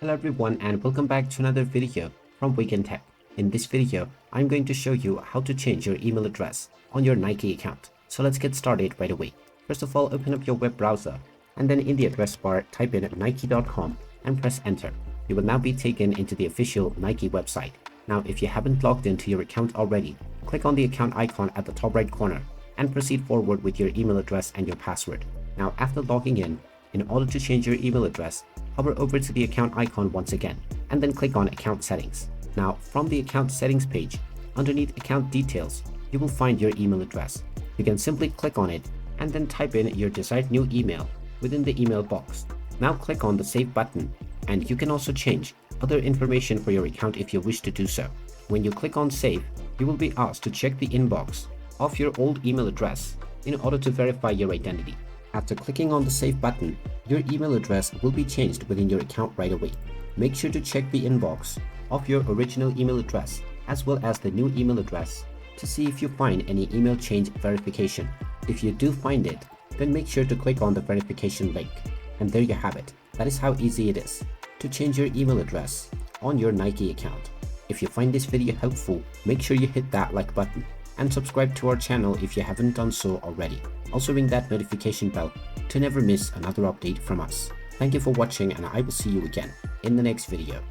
Hello everyone and welcome back to another video from Wake&Tech. In this video, I'm going to show you how to change your email address on your Nike account. So let's get started right away. First of all, open up your web browser and then in the address bar, type in nike.com and press enter. You will now be taken into the official Nike website. Now, if you haven't logged into your account already, click on the account icon at the top right corner and proceed forward with your email address and your password. Now, after logging in order to change your email address, hover over to the account icon once again, and then click on Account Settings. Now, from the Account Settings page, underneath Account Details, you will find your email address. You can simply click on it and then type in your desired new email within the email box. Now click on the Save button, and you can also change other information for your account if you wish to do so. When you click on Save, you will be asked to check the inbox of your old email address in order to verify your identity. After clicking on the Save button, your email address will be changed within your account right away. Make sure to check the inbox of your original email address as well as the new email address to see if you find any email change verification. If you do find it, then make sure to click on the verification link. And there you have it. That is how easy it is to change your email address on your Nike account. If you find this video helpful, make sure you hit that like button and subscribe to our channel if you haven't done so already. Also ring that notification bell to never miss another update from us. Thank you for watching and I will see you again in the next video.